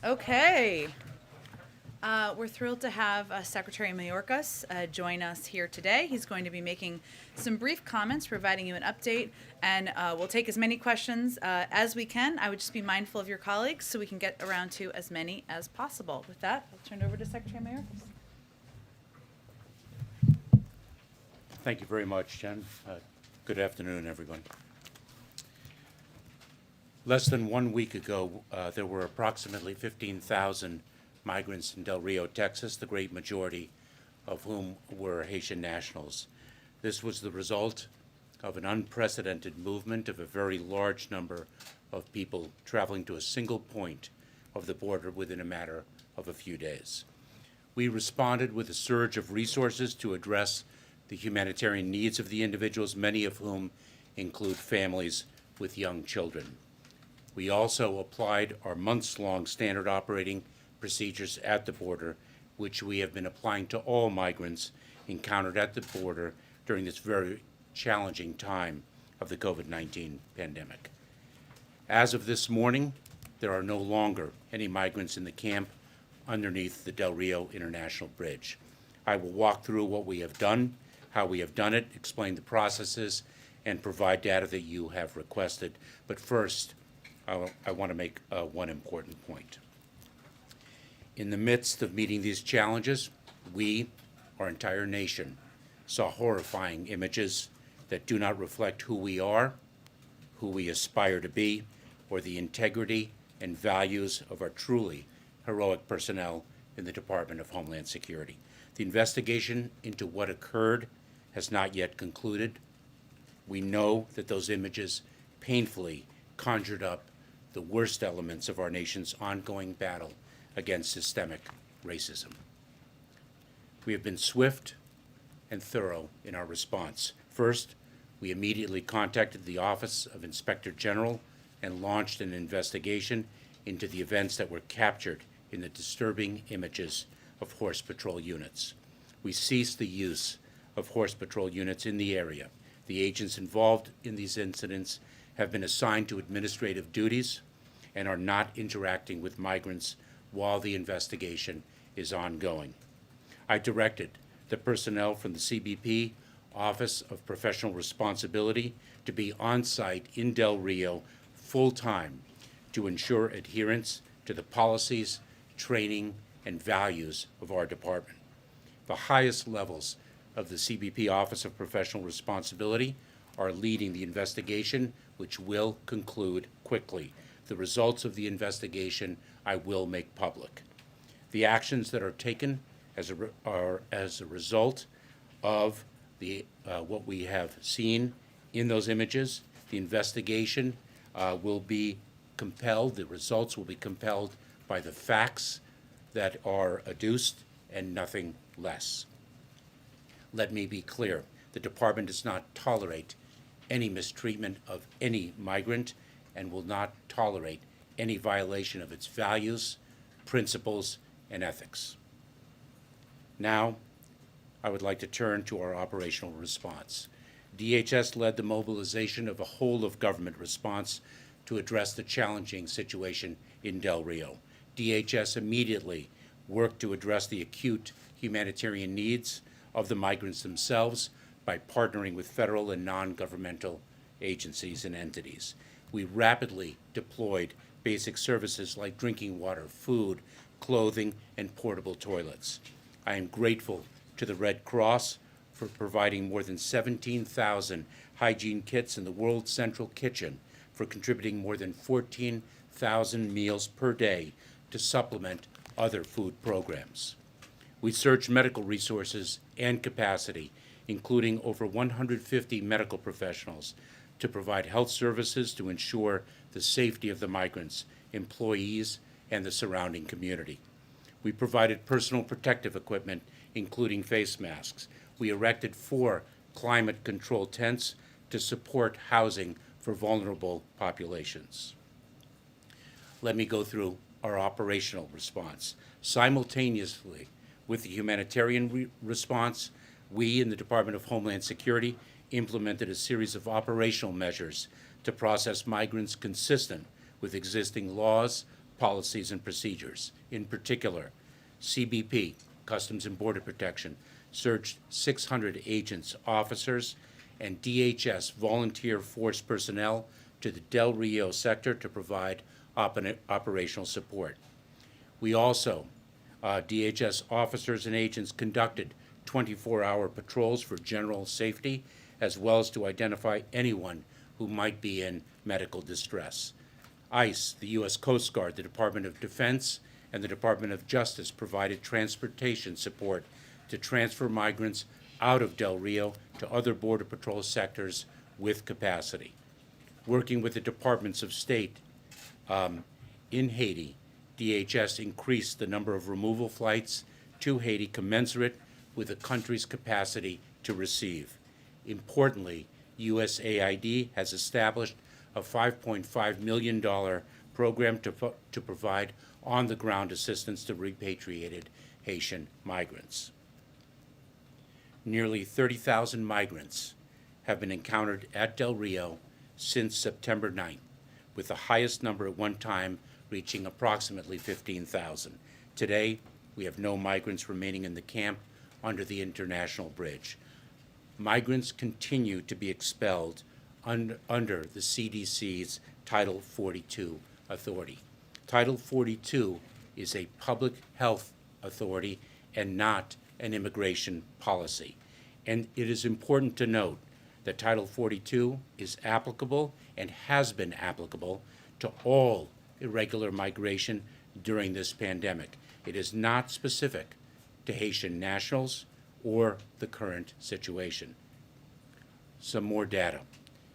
Okay. We're thrilled to have Secretary Mayorkas join us here today. He's going to be making some brief comments, providing you an update, and we'll take as many questions as we can. I would just be mindful of your colleagues so we can get around to as many as possible. With that, I'll turn it over to Secretary Mayorkas. Thank you very much, Jen. Good afternoon, everyone. Less than 1 week ago, there were approximately 15,000 migrants in Del Rio, Texas, the great majority of whom were Haitian nationals. This was the result of an unprecedented movement of a very large number of people traveling to a single point of the border within a matter of a few days. We responded with a surge of resources to address the humanitarian needs of the individuals, many of whom include families with young children. We also applied our months-long standard operating procedures at the border, which we have been applying to all migrants encountered at the border during this very challenging time of the COVID-19 pandemic. As of this morning, there are no longer any migrants in the camp underneath the Del Rio International Bridge. I will walk through what we have done, how we have done it, explain the processes, and provide data that you have requested. But first, I want to make one important point. In the midst of meeting these challenges, we, our entire nation, saw horrifying images that do not reflect who we are, who we aspire to be, or the integrity and values of our truly heroic personnel in the Department of Homeland Security. The investigation into what occurred has not yet concluded. We know that those images painfully conjured up the worst elements of our nation's ongoing battle against systemic racism. We have been swift and thorough in our response. First, we immediately contacted the Office of Inspector General and launched an investigation into the events that were captured in the disturbing images of Horse Patrol units. We ceased the use of Horse Patrol units in the area. The agents involved in these incidents have been assigned to administrative duties and are not interacting with migrants while the investigation is ongoing. I directed the personnel from the CBP Office of Professional Responsibility to be on site in Del Rio full-time to ensure adherence to the policies, training, and values of our department. The highest levels of the CBP Office of Professional Responsibility are leading the investigation, which will conclude quickly. The results of the investigation I will make public. The actions that are taken are as a result of what we have seen in those images. The investigation will be compelled, the results will be compelled by the facts that are adduced and nothing less. Let me be clear, the department does not tolerate any mistreatment of any migrant and will not tolerate any violation of its values, principles, and ethics. Now, I would like to turn to our operational response. DHS led the mobilization of a whole-of-government response to address the challenging situation in Del Rio. DHS immediately worked to address the acute humanitarian needs of the migrants themselves by partnering with federal and non-governmental agencies and entities. We rapidly deployed basic services like drinking water, food, clothing, and portable toilets. I am grateful to the Red Cross for providing more than 17,000 hygiene kits in the World Central Kitchen, for contributing more than 14,000 meals per day to supplement other food programs. We searched medical resources and capacity, including over 150 medical professionals, to provide health services to ensure the safety of the migrants, employees, and the surrounding community. We provided personal protective equipment, including face masks. We erected 4 climate-controlled tents to support housing for vulnerable populations. Let me go through our operational response. Simultaneously with the humanitarian response, we in the Department of Homeland Security implemented a series of operational measures to process migrants consistent with existing laws, policies, and procedures. In particular, CBP, Customs and Border Protection, surged 600 agents, officers, and DHS volunteer force personnel to the Del Rio sector to provide operational support. We also, DHS officers and agents conducted 24-hour patrols for general safety, as well as to identify anyone who might be in medical distress. ICE, the U.S. Coast Guard, the Department of Defense, and the Department of Justice provided transportation support to transfer migrants out of Del Rio to other Border Patrol sectors with capacity. Working with the Departments of State in Haiti, DHS increased the number of removal flights to Haiti commensurate with the country's capacity to receive. Importantly, USAID has established a $5.5 million program to provide on-the-ground assistance to repatriated Haitian migrants. Nearly 30,000 migrants have been encountered at Del Rio since September 9th, with the highest number at one time reaching approximately 15,000. Today, we have no migrants remaining in the camp under the international bridge. Migrants continue to be expelled under the CDC's Title 42 authority. Title 42 is a public health authority and not an immigration policy. And it is important to note that Title 42 is applicable and has been applicable to all irregular migration during this pandemic. It is not specific to Haitian nationals or the current situation. Some more data.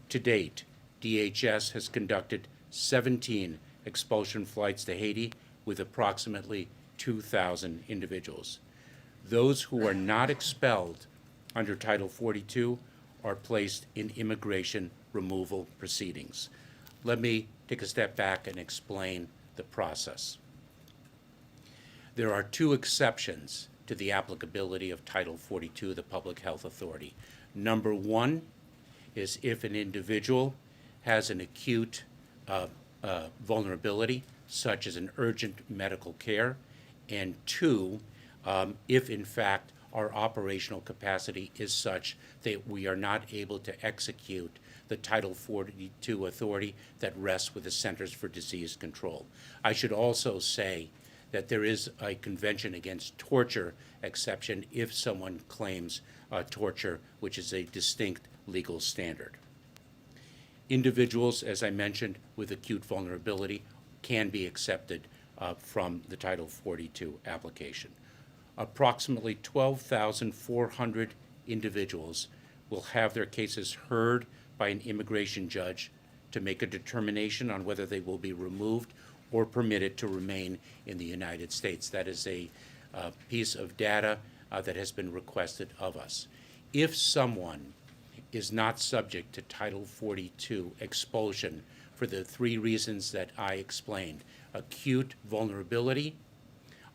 To date, DHS has conducted 17 expulsion flights to Haiti with approximately 2,000 individuals. Those who are not expelled under Title 42 are placed in immigration removal proceedings. Let me take a step back and explain the process. There are two exceptions to the applicability of Title 42, the Public Health Authority. Number one is if an individual has an acute vulnerability, such as an urgent medical care, and two, if in fact our operational capacity is such that we are not able to execute the Title 42 authority that rests with the Centers for Disease Control. I should also say that there is a Convention Against Torture exception if someone claims torture, which is a distinct legal standard. Individuals, as I mentioned, with acute vulnerability can be accepted from the Title 42 application. Approximately 12,400 individuals will have their cases heard by an immigration judge to make a determination on whether they will be removed or permitted to remain in the United States. That is a piece of data that has been requested of us. If someone is not subject to Title 42 expulsion for the three reasons that I explained: acute vulnerability,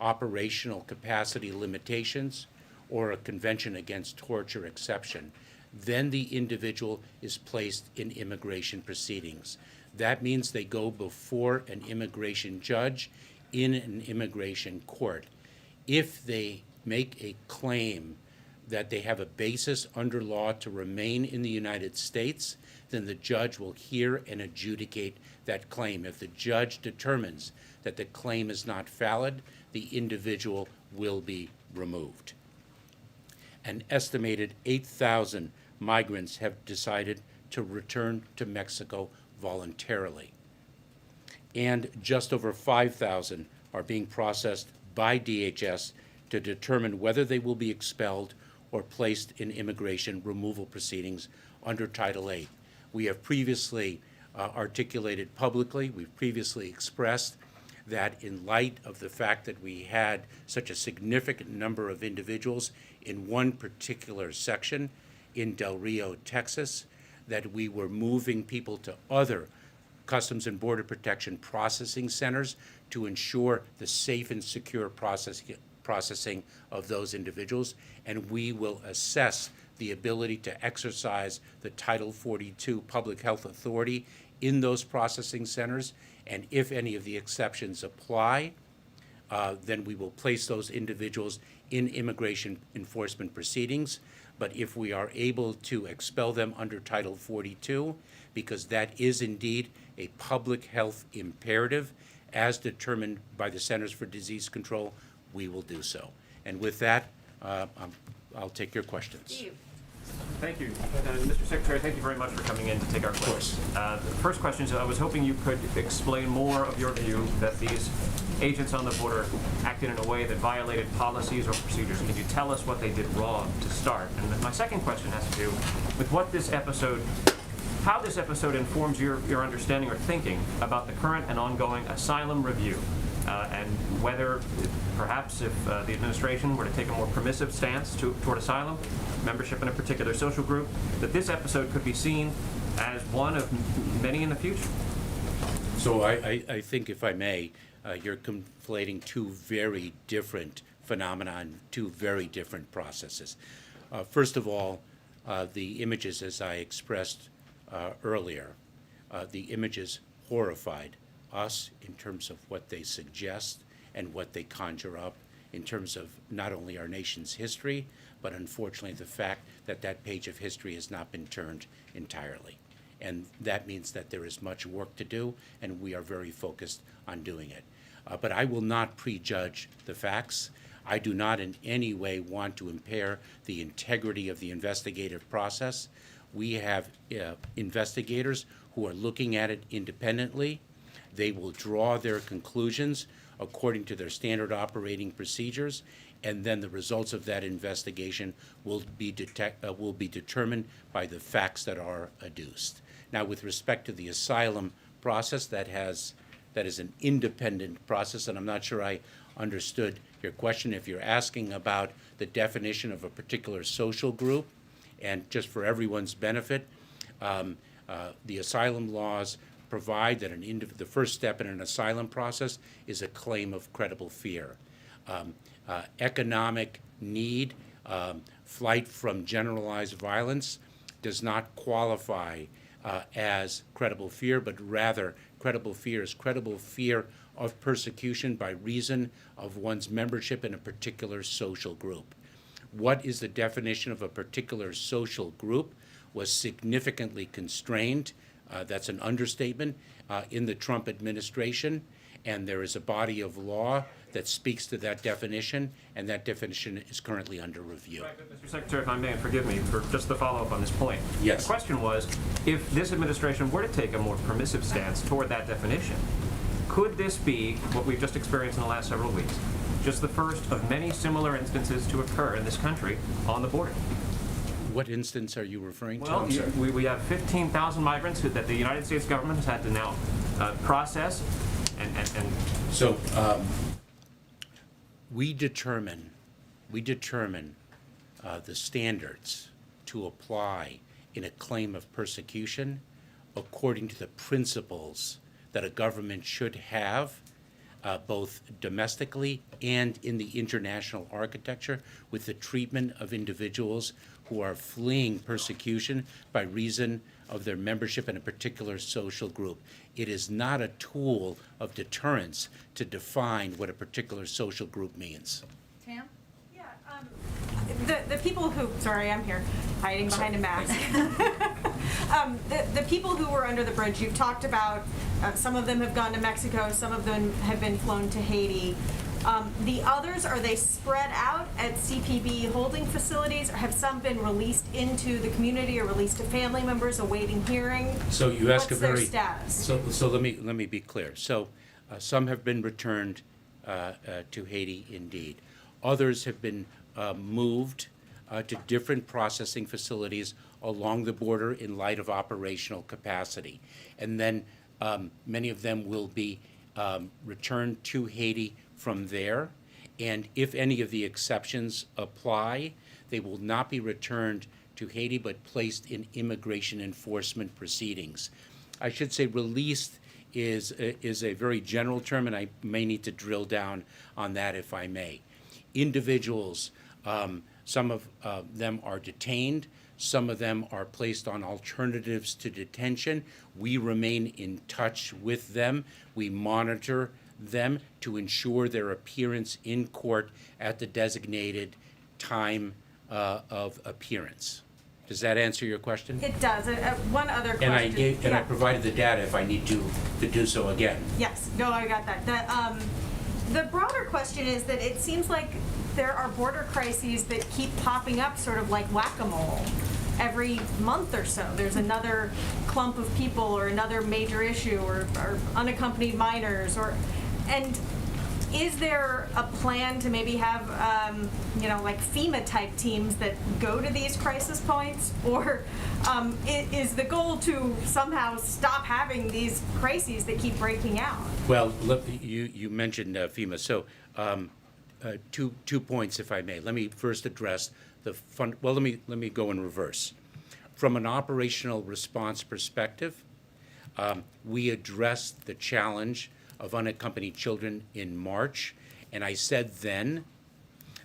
operational capacity limitations, or a Convention Against Torture exception, then the individual is placed in immigration proceedings. That means they go before an immigration judge in an immigration court. If they make a claim that they have a basis under law to remain in the United States, then the judge will hear and adjudicate that claim. If the judge determines that the claim is not valid, the individual will be removed. An estimated 8,000 migrants have decided to return to Mexico voluntarily, and just over 5,000 are being processed by DHS to determine whether they will be expelled or placed in immigration removal proceedings under Title VIII. We have previously articulated publicly, we've previously expressed that in light of the fact that we had such a significant number of individuals in one particular section in Del Rio, Texas, that we were moving people to other Customs and Border Protection processing centers to ensure the safe and secure processing of those individuals, and we will assess the ability to exercise the Title 42 Public Health Authority in those processing centers, and if any of the exceptions apply, then we will place those individuals in immigration enforcement proceedings. But if we are able to expel them under Title 42, because that is indeed a public health imperative as determined by the Centers for Disease Control, we will do so. And with that, I'll take your questions. Thank you. Mr. Secretary, thank you very much for coming in to take our questions. The first question is, I was hoping you could explain more of your view that these agents on the border acted in a way that violated policies or procedures. Can you tell us what they did wrong to start? And my second question has to do with how this episode informs your understanding or thinking about the current and ongoing asylum review, and whether perhaps if the administration were to take a more permissive stance toward asylum, membership in a particular social group, that this episode could be seen as one of many in the future. So I think, if I may, you're conflating two very different phenomena, two very different processes. First of all, the images, as I expressed earlier, the images horrified us in terms of what they suggest and what they conjure up in terms of not only our nation's history, but unfortunately the fact that that page of history has not been turned entirely. And that means that there is much work to do, and we are very focused on doing it. But I will not prejudge the facts. I do not in any way want to impair the integrity of the investigative process. We have investigators who are looking at it independently. They will draw their conclusions according to their standard operating procedures, and then the results of that investigation will be determined by the facts that are adduced. Now, with respect to the asylum process, that is an independent process, and I'm not sure I understood your question. If you're asking about the definition of a particular social group, and just for everyone's benefit, the asylum laws provide that the first step in an asylum process is a claim of credible fear. Economic need, flight from generalized violence does not qualify as credible fear, but rather credible fear is credible fear of persecution by reason of one's membership in a particular social group. What is the definition of a particular social group was significantly constrained. That's an understatement in the Trump administration, and there is a body of law that speaks to that definition, and that definition is currently under review. Right, but Mr. Secretary, if I may, and forgive me for just the follow-up on this point. Yes. The question was, if this administration were to take a more permissive stance toward that definition, could this be what we've just experienced in the last several weeks, just the first of many similar instances to occur in this country on the border? What instance are you referring to? Well, we have 15,000 migrants that the United States government has had to now process, and So we determine the standards to apply in a claim of persecution according to the principles that a government should have, both domestically and in the international architecture, with the treatment of individuals who are fleeing persecution by reason of their membership in a particular social group. It is not a tool of deterrence to define what a particular social group means. Tam? Yeah, the people who, sorry, I'm here, hiding behind a mask. The people who were under the bridge, you've talked about, some of them have gone to Mexico, some of them have been flown to Haiti. The others, are they spread out at CPB holding facilities, or have some been released into the community or released to family members awaiting hearing? So you ask What's a very their status? So let me be clear. So some have been returned to Haiti, indeed. Others have been moved to different processing facilities along the border in light of operational capacity, and then many of them will be returned to Haiti from there, and if any of the exceptions apply, they will not be returned to Haiti but placed in immigration enforcement proceedings. I should say released is a very general term, and I may need to drill down on that if I may. Individuals, some of them are detained, Some of them are placed on alternatives to detention. We remain in touch with them. We monitor them to ensure their appearance in court at the designated time of appearance. Does that answer your question? It does. One other question. And I gave, and I Yeah. provided the data if I need to do so again. Yes, no, I got that. The broader question is that it seems like there are border crises that keep popping up sort of like whack-a-mole. Every month or so, there's another clump of people or another major issue or unaccompanied minors and is there a plan to maybe have, like FEMA-type teams that go to these crisis points? Or is the goal to somehow stop having these crises that keep breaking out? Well, look, you mentioned FEMA, so two points, if I may. Let me first address the fund. Well, let me go in reverse. From an operational response perspective, we addressed the challenge of unaccompanied children in March, and I said then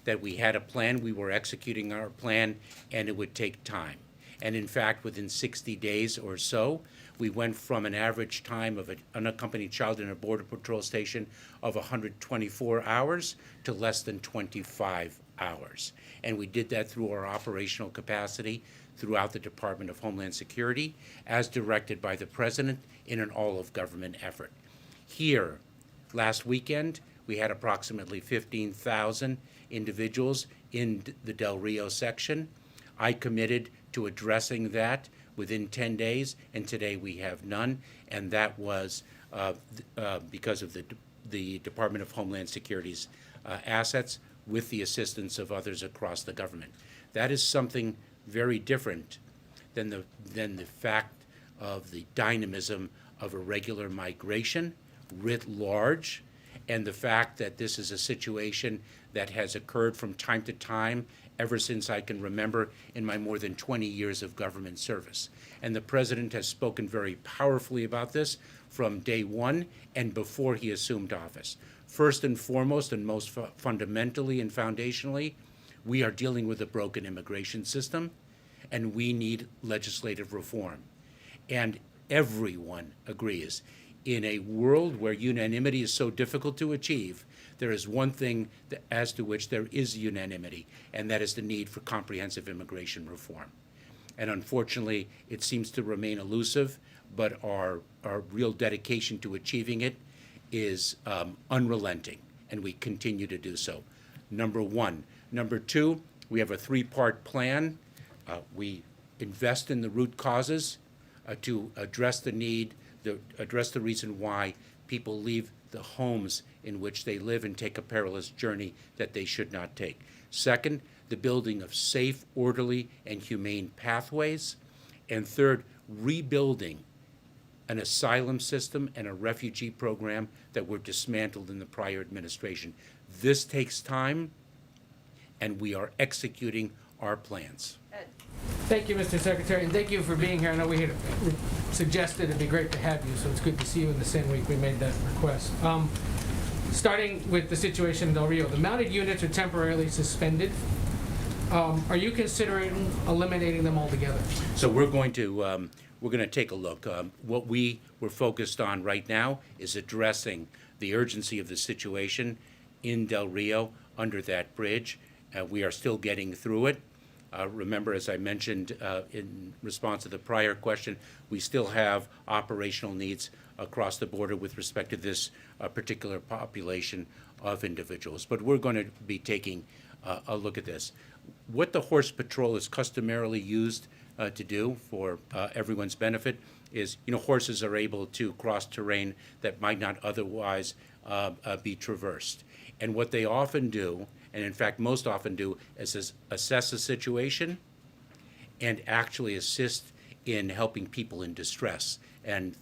that we had a plan, we were executing our plan, and it would take time. And in fact, within 60 days or so, we went from an average time of an unaccompanied child in a Border Patrol station of 124 hours to less than 25 hours. And we did that through our operational capacity throughout the Department of Homeland Security, as directed by the President in an all-of-government effort. Here, last weekend, we had approximately 15,000 individuals in the Del Rio section. I committed to addressing that within 10 days, and today we have none, and that was because of the Department of Homeland Security's assets with the assistance of others across the government. That is something very different than the fact of the dynamism of irregular migration writ large, and the fact that this is a situation that has occurred from time to time ever since I can remember in my more than 20 years of government service. And the President has spoken very powerfully about this from day one and before he assumed office. First and foremost, and most fundamentally and foundationally, we are dealing with a broken immigration system, and we need legislative reform. And everyone agrees. In a world where unanimity is so difficult to achieve, there is one thing as to which there is unanimity, and that is the need for comprehensive immigration reform. And unfortunately, it seems to remain elusive, but our real dedication to achieving it is unrelenting, and we continue to do so. Number one. Number two, we have a three-part plan. We invest in the root causes to address the need, address the reason why people leave the homes in which they live and take a perilous journey that they should not take. Second, the building of safe, orderly, and humane pathways. And third, rebuilding an asylum system and a refugee program that were dismantled in the prior administration. This takes time, and we are executing our plans. Thank you, Mr. Secretary, and thank you for being here. I know we had suggested it'd be great to have you, so it's good to see you in the same week we made that request. Starting with the situation in Del Rio, the mounted units are temporarily suspended. Are you considering eliminating them altogether? So we're going to take a look. What we were focused on right now is addressing the urgency of the situation in Del Rio under that bridge. We are still getting through it. Remember, as I mentioned in response to the prior question, we still have operational needs across the border with respect to this particular population of individuals. But we're going to be taking a look at this. What the Horse Patrol is customarily used to do for everyone's benefit is, horses are able to cross terrain that might not otherwise be traversed. And what they often do, and in fact most often do, is assess a situation and actually assist in helping people in distress. And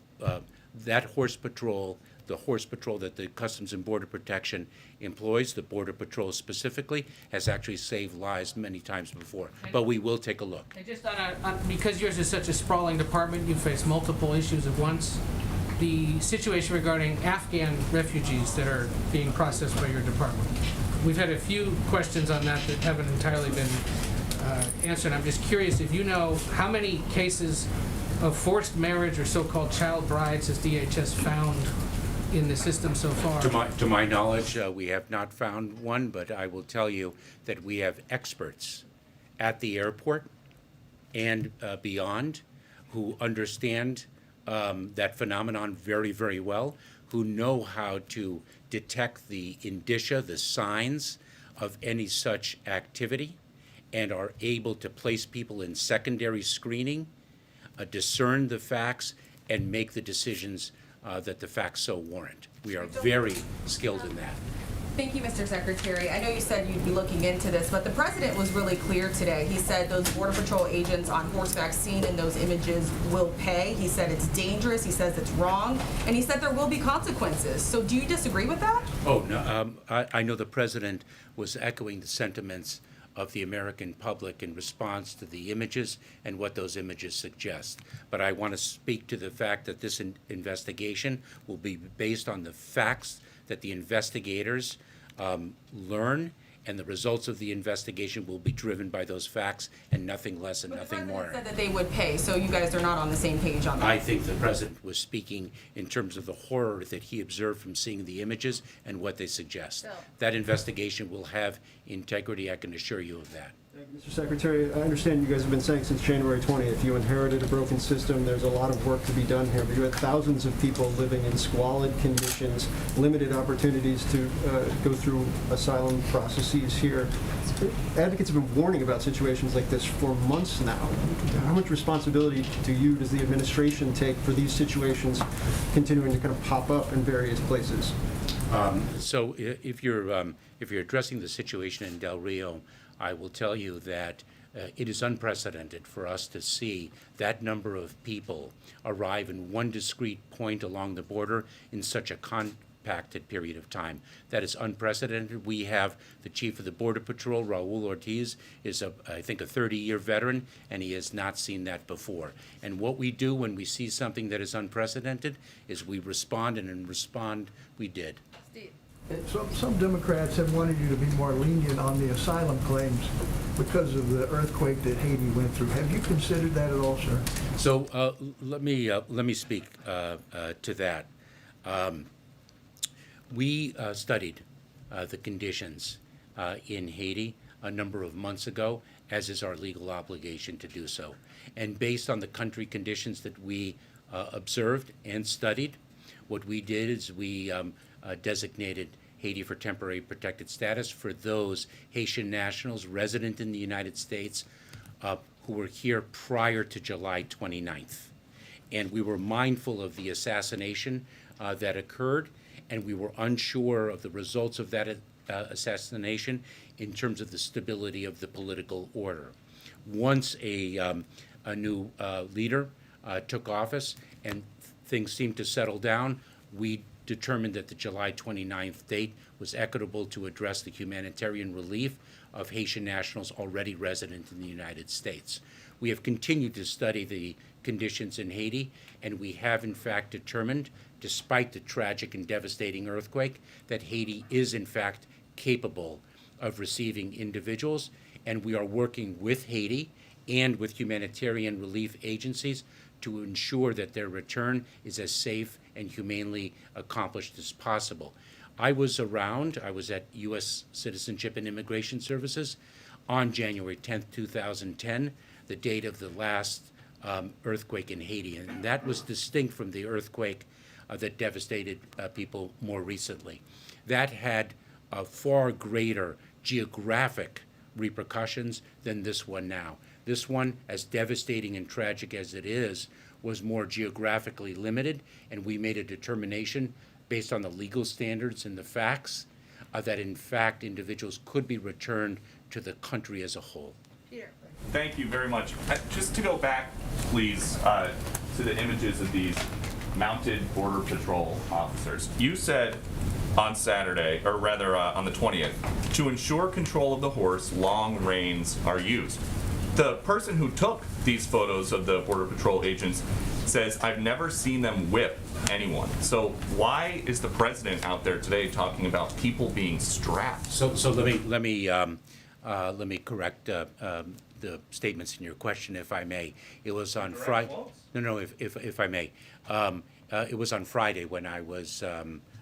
that horse patrol, the horse patrol that the Customs and Border Protection employs, the Border Patrol specifically, has actually saved lives many times before. But we will take a look. And just because yours is such a sprawling department, you face multiple issues at once. The situation regarding Afghan refugees that are being processed by your department. We've had a few questions on that haven't entirely been answer, and I'm just curious if you know how many cases of forced marriage or so-called child brides has DHS found in the system so far? To my knowledge, we have not found one, but I will tell you that we have experts at the airport and beyond who understand that phenomenon very, very well, who know how to detect the indicia, the signs of any such activity, and are able to place people in secondary screening, discern the facts, and make the decisions that the facts so warrant. We are very skilled in that. Thank you, Mr. Secretary. I know you said you'd be looking into this, but the president was really clear today. He said those Border Patrol agents on horseback seen in those images will pay. He said it's dangerous. He says it's wrong. And he said there will be consequences. So do you disagree with that? Oh, no, I know the president was echoing the sentiments of the American public in response to the images and what those images suggest. But I want to speak to the fact that this investigation will be based on the facts that the investigators learn, and the results of the investigation will be driven by those facts and nothing less and nothing more. The president said that they would pay, so you guys are not on the same page on that. I think the president was speaking in terms of the horror that he observed from seeing the images and what they suggest. That investigation will have integrity, I can assure you of that. Thank you, Mr. Secretary. I understand you guys have been saying since January 20th you inherited a broken system. There's a lot of work to be done here, but you had thousands of people living in squalid conditions, limited opportunities to go through asylum processes here. Advocates have been warning about situations like this for months now. How much responsibility does the administration take for these situations continuing to kind of pop up in various places? So if you're addressing the situation in Del Rio, I will tell you that it is unprecedented for us to see that number of people arrive in one discrete point along the border in such a compacted period of time. That is unprecedented. We have the chief of the Border Patrol, Raul Ortiz, is I think a 30-year veteran, and he has not seen that before. And what we do when we see something that is unprecedented is we respond, and in respond we did. Some Democrats have wanted you to be more lenient on the asylum claims because of the earthquake that Haiti went through. Have you considered that at all, sir? So let me speak to that. We studied the conditions in Haiti a number of months ago, as is our legal obligation to do so. And based on the country conditions that we observed and studied, what we did is we designated Haiti for temporary protected status for those Haitian nationals resident in the United States who were here prior to July 29th. And we were mindful of the assassination that occurred, and we were unsure of the results of that assassination in terms of the stability of the political order. Once a new leader took office and things seemed to settle down, we determined that the July 29th date was equitable to address the humanitarian relief of Haitian nationals already resident in the United States. We have continued to study the conditions in Haiti, and we have in fact determined, despite the tragic and devastating earthquake, that Haiti is in fact capable of receiving individuals, and we are working with Haiti and with humanitarian relief agencies to ensure that their return is as safe and humanely accomplished as possible. I was at U.S. Citizenship and Immigration Services on January 10th, 2010, the date of the last earthquake in Haiti, and that was distinct from the earthquake that devastated people more recently. That had far greater geographic repercussions than this one now. This one, as devastating and tragic as it is, was more geographically limited, and we made a determination based on the legal standards and the facts that in fact individuals could be returned to the country as a whole. Peter. Thank you very much. Just to go back, please, to the images of these mounted Border Patrol officers. You said on Saturday, or rather on the 20th, to ensure control of the horse, long reins are used. The person who took these photos of the Border Patrol agents says, I've never seen them whip anyone. So why is the president out there today talking about people being strapped? So let me let me correct the statements in your question, if I may. It was on Friday. No, if I may. It was on Friday when I was,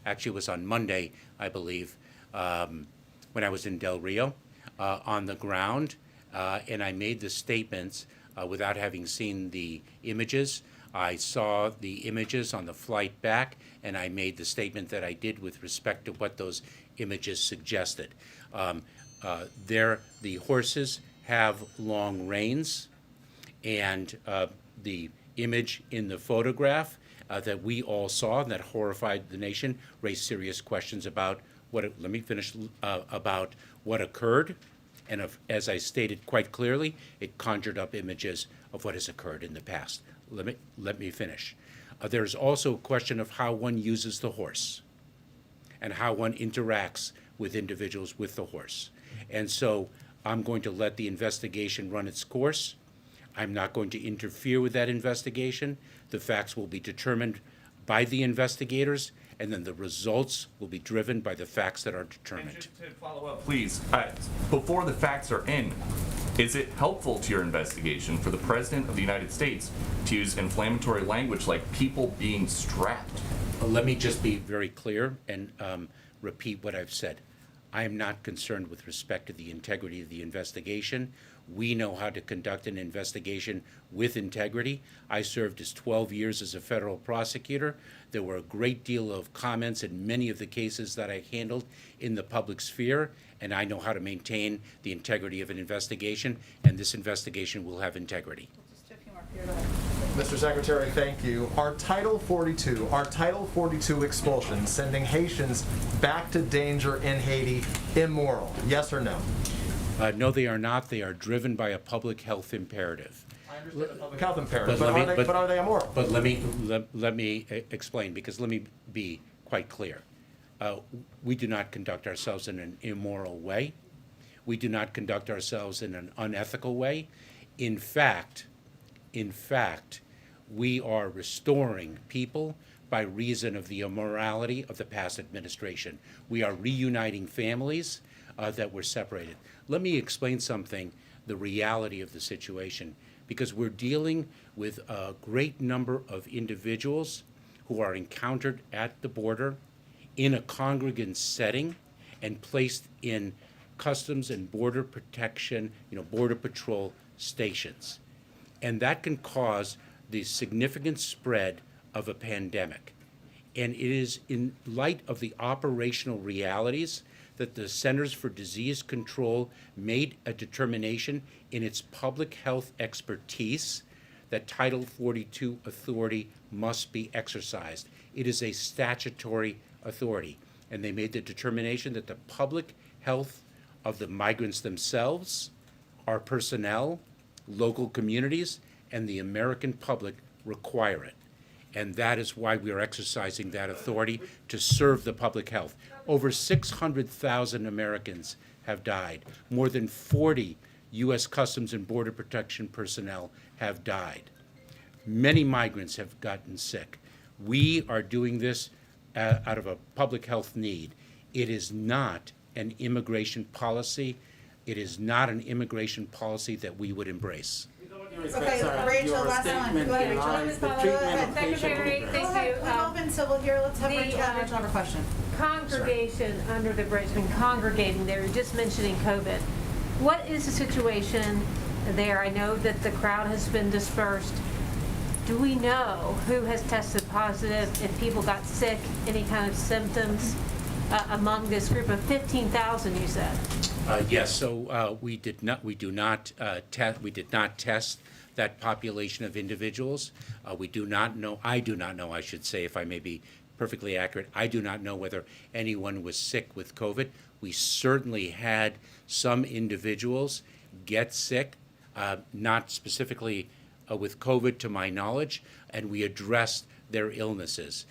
actually it was on Monday, I believe, when I was in Del Rio on the ground, and I made the statements without having seen the images. I saw the images on the flight back, and I made the statement that I did with respect to what those images suggested. The horses have long reins, and the image in the photograph that we all saw and that horrified the nation raised serious questions about about what occurred. And as I stated quite clearly, it conjured up images of what has occurred in the past. Let me finish. There's also a question of how one uses the horse and how one interacts with individuals with the horse. And so I'm going to let the investigation run its course. I'm not going to interfere with that investigation. The facts will be determined by the investigators, and then the results will be driven by the facts that are determined. And just to follow up, please, before the facts are in, is it helpful to your investigation for the President of the United States to use inflammatory language like people being strapped? Let me just be very clear and repeat what I've said. I am not concerned with respect to the integrity of the investigation. We know how to conduct an investigation with integrity. I served as 12 years as a federal prosecutor. There were a great deal of comments in many of the cases that I handled in the public sphere, and I know how to maintain the integrity of an investigation, and this investigation will have integrity. Just a few more for you. Mr. Secretary, thank you. Are Title 42 expulsions sending Haitians back to danger in Haiti immoral? Yes or no? No, they are not. They are driven by a public health imperative. I understand the public health imperative, But but are they immoral? But let me explain, because let me be quite clear. We do not conduct ourselves in an immoral way. We do not conduct ourselves in an unethical way. In fact, we are restoring people by reason of the immorality of the past administration. We are reuniting families that were separated. Let me explain something, the reality of the situation, because we're dealing with a great number of individuals who are encountered at the border in a congregant setting and placed in Customs and Border Protection, Border Patrol stations. And that can cause the significant spread of a pandemic. And it is in light of the operational realities that the Centers for Disease Control made a determination in its public health expertise that Title 42 authority must be exercised. It is a statutory authority. And they made the determination that the public health of the migrants themselves, our personnel, local communities, and the American public require it. And that is why we are exercising that authority to serve the public health. Over 600,000 Americans have died. More than 40 U.S. Customs and Border Protection personnel have died. Many migrants have gotten sick. We are doing this out of a public health need. It is not an immigration policy. It is not an immigration policy that we would embrace. Okay, Rachel, last one. Go ahead, Rachel. Secretary, thank you. We've all been civil here. Let's have the, Rachel have a question. Congregation under the bridge, been congregating there, you're just mentioning COVID. What is the situation there? I know that the crowd has been dispersed. Do we know who has tested positive, if people got sick, any kind of symptoms among this group of 15,000 you said? Yes, so we did not test that population of individuals. We do not know, I do not know, I should say, if I may be perfectly accurate, I do not know whether anyone was sick with COVID. We certainly had some individuals get sick, not specifically with COVID to my knowledge, and we addressed their illnesses.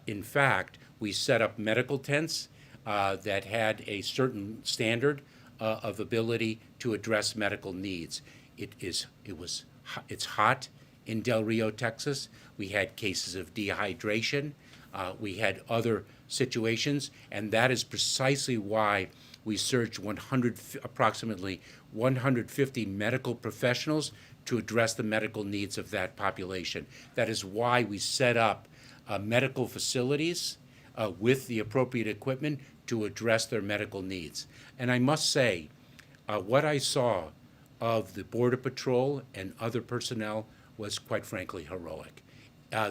In fact, we set up medical tents that had a certain standard of ability to address medical needs. It's hot in Del Rio, Texas. We had cases of dehydration. We had other situations, and that is precisely why We surged approximately 150 medical professionals to address the medical needs of that population. That is why we set up medical facilities with the appropriate equipment to address their medical needs. And I must say, what I saw of the Border Patrol and other personnel was quite frankly heroic.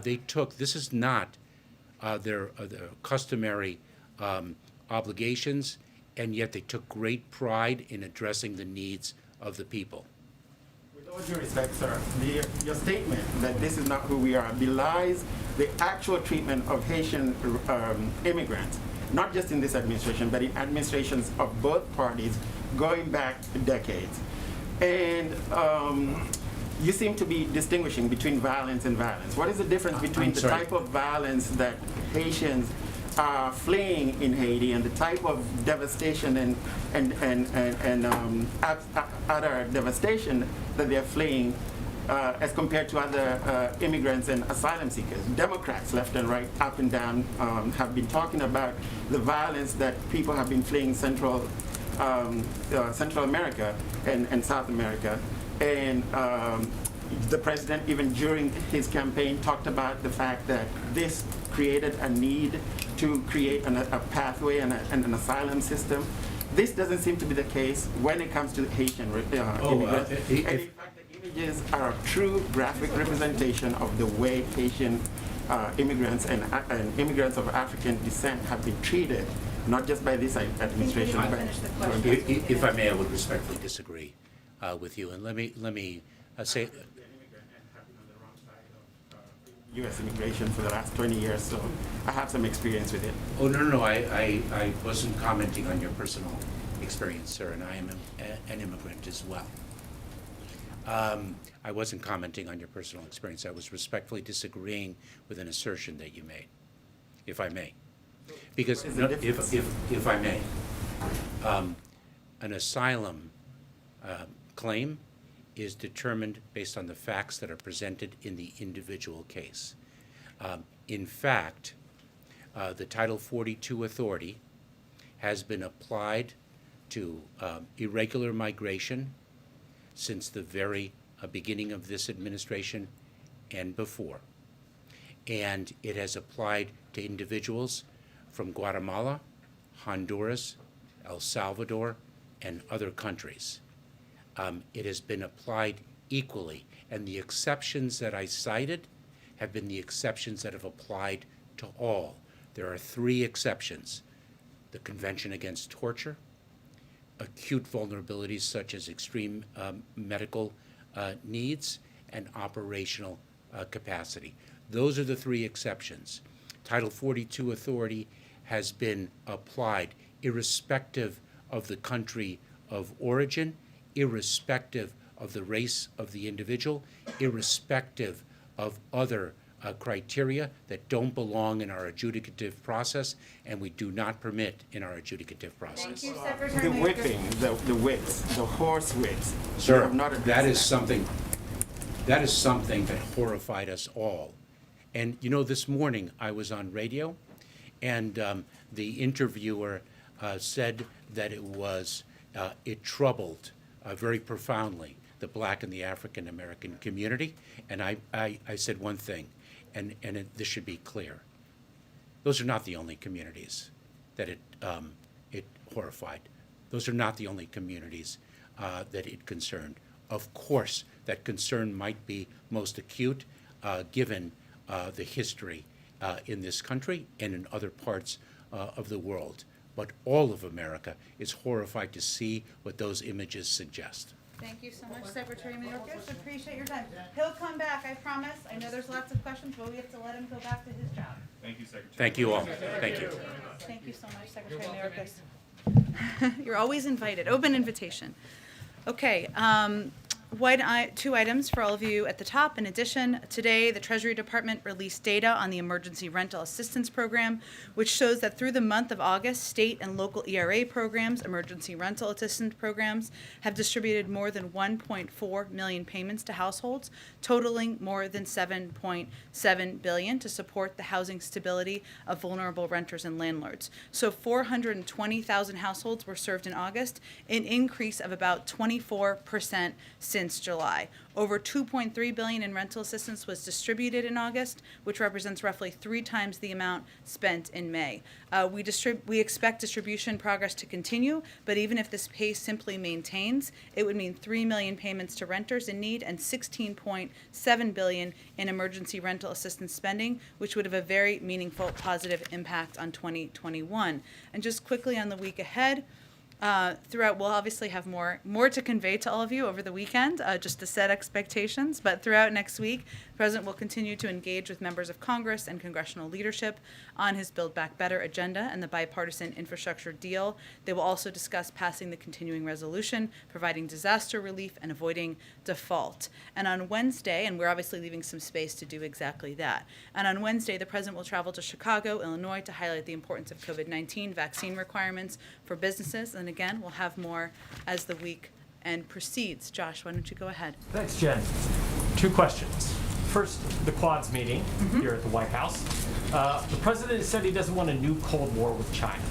This is not their customary obligations, and yet they took great pride in addressing the needs of the people. With all due respect, sir, your statement that this is not who we are belies the actual treatment of Haitian immigrants, not just in this administration, but in administrations of both parties going back decades. And you seem to be distinguishing between violence and violence. What is the difference between the type of violence that Haitians are fleeing in Haiti and the type of devastation and other devastation that they're fleeing as compared to other immigrants and asylum seekers? Democrats, left and right, up and down, have been talking about the violence that people have been fleeing Central America and South America. And the president, even during his campaign, talked about the fact that this created a need to create a pathway and an asylum system. This doesn't seem to be the case when it comes to Haitian immigrants. And in fact, the images are a true graphic representation of the way Haitian immigrants and immigrants of African descent have been treated, not just by this administration, but If I may, I would respectfully disagree with you, and let me say. U.S. immigration for the last 20 years, so I have some experience with it. Oh, no, I wasn't commenting on your personal experience, sir, and I am an immigrant as well. I wasn't commenting on your personal experience. I was respectfully disagreeing with an assertion that you made, if I may. Because, if I may, an asylum claim is determined based on the facts that are presented in the individual case. In fact, the Title 42 authority has been applied to irregular migration since the very beginning of this administration and before. And it has applied to individuals from Guatemala, Honduras, El Salvador, and other countries. It has been applied equally, and the exceptions that I cited have been the exceptions that have applied to all. There are 3 exceptions: the Convention Against Torture, acute vulnerabilities such as extreme medical needs, and operational capacity. Those are the 3 exceptions. Title 42 authority has been applied irrespective of the country of origin, irrespective of the race of the individual, irrespective of other criteria that don't belong in our adjudicative process, and we do not permit in our adjudicative process. Thank you, Secretary The Mayorkas. whipping, the whips, the horse whips. Sir, have not that is addressed something that horrified us all. And you know, this morning I was on radio, and the interviewer said that it troubled very profoundly the Black and the African American community. And I said one thing, and this should be clear. Those are not the only communities that it horrified. Those are not the only communities that it concerned. Of course, that concern might be most acute given the history in this country and in other parts of the world. But all of America is horrified to see what those images suggest. Thank you so much, Secretary Mayorkas. Appreciate your time. He'll come back, I promise. I know there's lots of questions, but we have to let him go back to his job. Thank you, Secretary. Thank you all. Thank you. Thank you so much, Secretary Mayorkas. You're always invited. Open invitation. Okay. Two items for all of you at the top. In addition, today the Treasury Department released data on the Emergency Rental Assistance Program, which shows that through the month of August, state and local ERA programs, emergency rental assistance programs, have distributed more than 1.4 million payments to households, totaling more than $7.7 billion to support the housing stability of vulnerable renters and landlords. So 420,000 households were served in August, an increase of about 24% since July. Over $2.3 billion in rental assistance was distributed in August, which represents roughly 3 times the amount spent in May. We expect distribution progress to continue, but even if this pace simply maintains, it would mean 3 million payments to renters in need and $16.7 billion in emergency rental assistance spending, which would have a very meaningful positive impact on 2021. And just quickly on the week ahead, throughout, we'll obviously have more to convey to all of you over the weekend, just to set expectations. But throughout next week, the President will continue to engage with members of Congress and congressional leadership on his Build Back Better agenda and the bipartisan infrastructure deal. They will also discuss passing the continuing resolution, providing disaster relief, and avoiding default. And on Wednesday, and we're obviously leaving some space to do exactly that, and on Wednesday, the President will travel to Chicago, Illinois, to highlight the importance of COVID-19 vaccine requirements for businesses. And again, we'll have more as the week and proceeds. Josh, why don't you go ahead? Thanks, Jen. 2 questions. First, the Quads meeting here at the White House. The president said he doesn't want a new Cold War with China.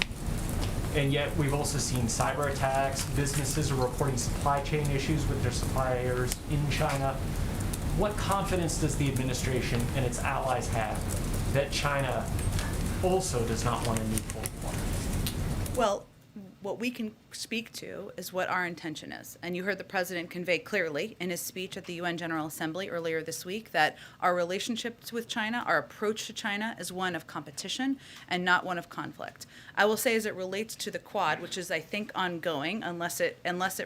And yet we've also seen cyber attacks. Businesses are reporting supply chain issues with their suppliers in China. What confidence does the administration and its allies have that China also does not want a new Cold War? Well, what we can speak to is what our intention is. And you heard the president convey clearly in his speech at the UN General Assembly earlier this week that our relationships with China, our approach to China, is one of competition and not one of conflict. I will say, as it relates to the Quad, which is, I think, ongoing unless it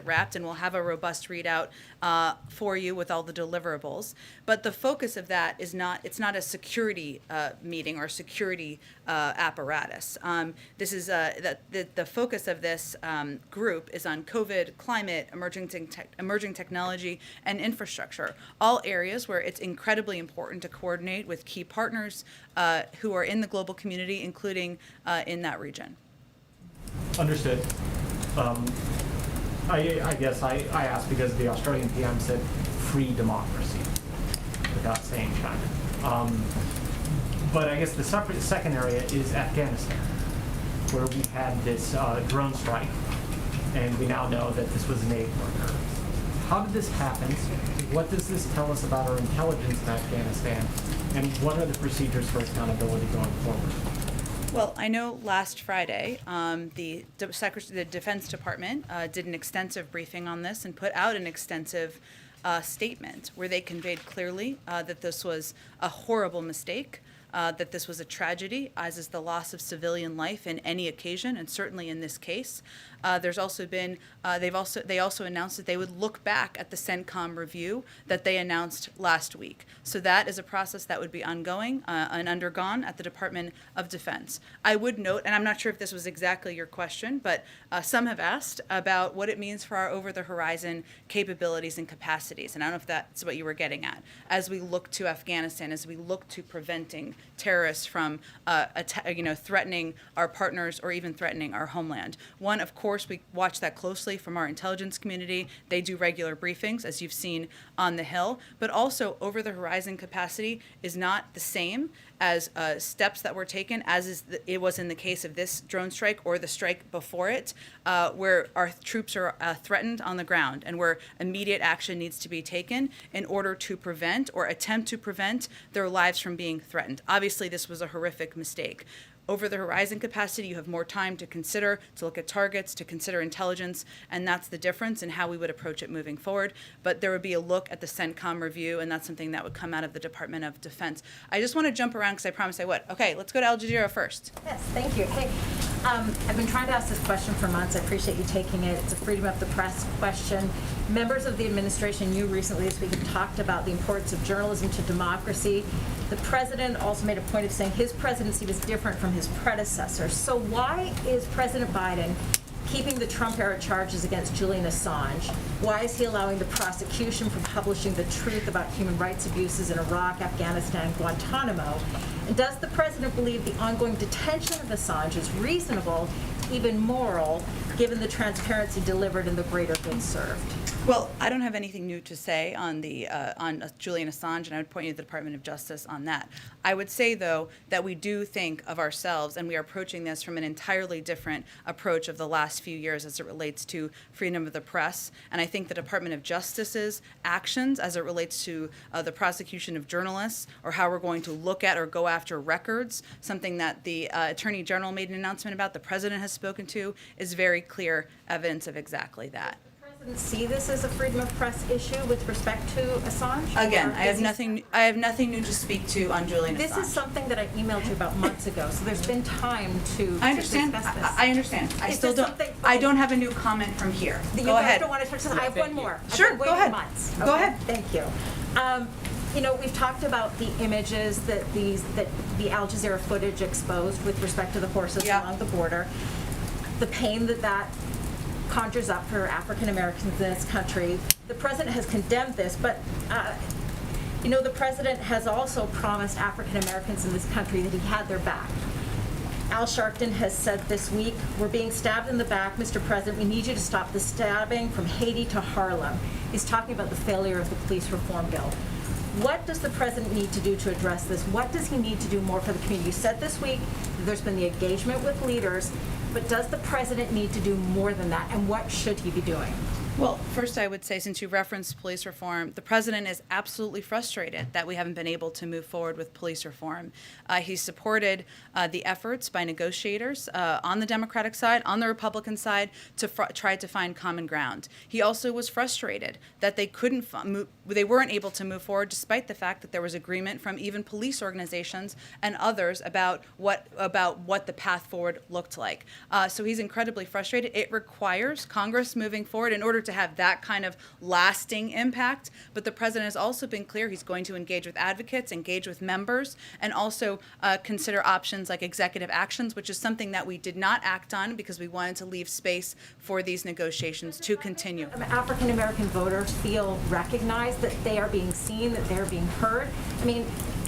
wrapped, and we'll have a robust readout for you with all the deliverables. But the focus of that is it's not a security meeting or security apparatus. This is the focus of this group is on COVID, climate, emerging technology, and infrastructure, all areas where it's incredibly important to coordinate with key partners who are in the global community, including in that region. Understood. I guess I asked because the Australian PM said free democracy without saying China. But I guess the second area is Afghanistan, where we had this drone strike, and we now know that this was an aid worker. How did this happen? What does this tell us about our intelligence in Afghanistan? And what are the procedures for accountability going forward? Well, I know last Friday, the Defense Department did an extensive briefing on this and put out an extensive statement where they conveyed clearly that this was a horrible mistake, that this was a tragedy, as is the loss of civilian life in any occasion, and certainly in this case. There's also been, they also announced that they would look back at the CENTCOM review that they announced last week. So that is a process that would be ongoing and undergone at the Department of Defense. I would note, and I'm not sure if this was exactly your question, but some have asked about what it means for our over-the-horizon capabilities and capacities, and I don't know if that's what you were getting at. As we look to Afghanistan, as we look to preventing terrorists from threatening our partners or even threatening our homeland. One, of course, we watch that closely from our intelligence community. They do regular briefings, as you've seen on the Hill. But also, over-the-horizon capacity is not the same as steps that were taken, as it was in the case of this drone strike or the strike before it, where our troops are threatened on the ground and where immediate action needs to be taken in order to prevent or attempt to prevent their lives from being threatened. Obviously, this was a horrific mistake. Over the horizon capacity, you have more time to consider, to look at targets, to consider intelligence, and that's the difference in how we would approach it moving forward. But there would be a look at the CENTCOM review, and that's something that would come out of the Department of Defense. I just want to jump around because I promised I would. Okay, let's go to Al Jazeera first. Yes, thank you. Hey, I've been trying to ask this question for months. I appreciate you taking it. It's a freedom of the press question. Members of the administration, you recently this week have talked about the importance of journalism to democracy. The president also made a point of saying his presidency was different from his predecessor. So why is President Biden keeping the Trump-era charges against Julian Assange? Why is he allowing the prosecution from publishing the truth about human rights abuses in Iraq, Afghanistan, and Guantanamo? And does the president believe the ongoing detention of Assange is reasonable, even moral, given the transparency delivered and the greater good served? Well, I don't have anything new to say on the on Julian Assange, and I would point you to the Department of Justice on that. I would say, though, that we do think of ourselves, and we are approaching this from an entirely different approach of the last few years as it relates to freedom of the press. And I think the Department of Justice's actions as it relates to the prosecution of journalists, or how we're going to look at or go after records, something that the Attorney General made an announcement about, the President has spoken to, is very clear evidence of exactly that. See this as a freedom of press issue with respect to Assange? Again, Or I have is he- nothing new to speak to on Julian Assange. This is something that I emailed you about months ago, so there's been time to I understand. discuss this. I understand. I Is still this don't. something- I don't have a new comment from here. You Go guys ahead. don't want to touch this. I have one more. Sure, I've been go waiting ahead. months. Go Okay, ahead. Thank you. You know, we've talked about the images that the Al Jazeera footage exposed with respect to the horses Yeah. along the border, the pain that conjures up for African Americans in this country. The president has condemned this, but you know, the president has also promised African Americans in this country that he had their back. Al Sharpton has said this week, "We're being stabbed in the back, Mr. President. We need you to stop the stabbing from Haiti to Harlem." He's talking about the failure of the police reform bill. What does the president need to do to address this? What does he need to do more for the community? You said this week that there's been the engagement with leaders, but does the president need to do more than that, and what should he be doing? Well, first I would say, since you referenced police reform, the president is absolutely frustrated that we haven't been able to move forward with police reform. He supported the efforts by negotiators on the Democratic side, on the Republican side, to try to find common ground. He also was frustrated that they couldn't they weren't able to move forward, despite the fact that there was agreement from even police organizations and others about what the path forward looked like. So he's incredibly frustrated. It requires Congress moving forward in order to have that kind of lasting impact. But the president has also been clear he's going to engage with advocates, engage with members, and also consider options like executive actions, which is something that we did not act on because we wanted to leave space for these negotiations to continue. African American voters feel recognized, that they are being seen, that they're being heard. I mean,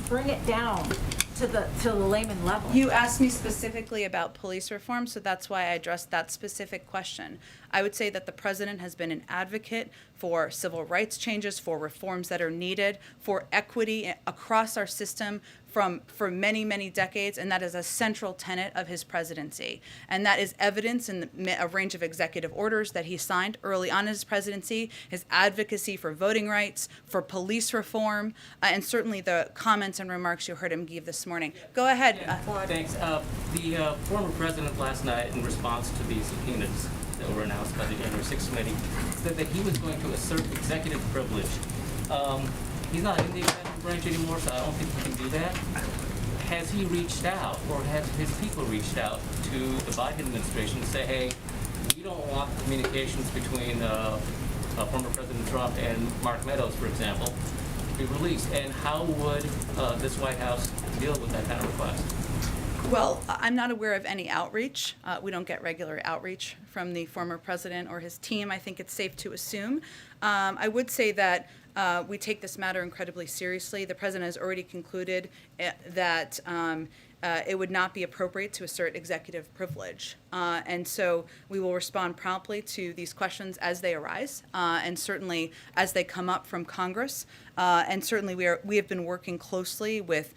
bring it down to the layman level. You asked me specifically about police reform, so that's why I addressed that specific question. I would say that the president has been an advocate for civil rights changes, for reforms that are needed, for equity across our system for many, many decades, and that is a central tenet of his presidency. And that is evidence in a range of executive orders that he signed early on in his presidency, his advocacy for voting rights, for police reform, and certainly the comments and remarks you heard him give this morning. Go ahead. Thanks. The former president last night, in response to the subpoenas that were announced by the January 6th committee, said that he was going to assert executive privilege. He's not in the executive branch anymore, so I don't think he can do that. Has he reached out, or has his people reached out to the Biden administration to say, hey, we don't want communications between former President Trump and Mark Meadows, for example, to be released? And how would this White House deal with that kind of request? Well, I'm not aware of any outreach. We don't get regular outreach from the former president or his team. I think it's safe to assume. I would say that we take this matter incredibly seriously. The president has already concluded that it would not be appropriate to assert executive privilege. And so we will respond promptly to these questions as they arise, and certainly as they come up from Congress. And certainly we have been working closely with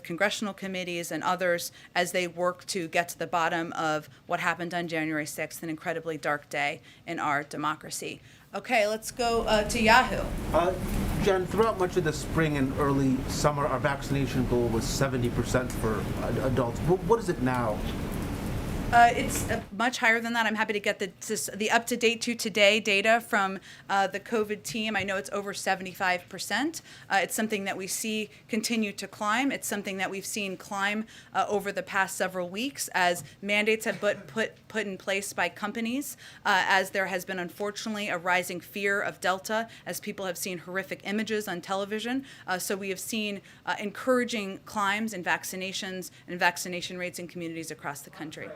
congressional committees and others as they work to get to the bottom of what happened on January 6th, an incredibly dark day in our democracy. Okay, let's go to Yahoo. Jen, throughout much of the spring and early summer, our vaccination goal was 70% for adults. What is it now? It's much higher than that. I'm happy to get the up-to-date to today data from the COVID team. I know it's over 75%. It's something that we see continue to climb. It's something that we've seen climb over the past several weeks as mandates have been put in place by companies, as there has been unfortunately a rising fear of Delta, as people have seen horrific images on television. So we have seen encouraging climbs in vaccinations and vaccination rates in communities across the country.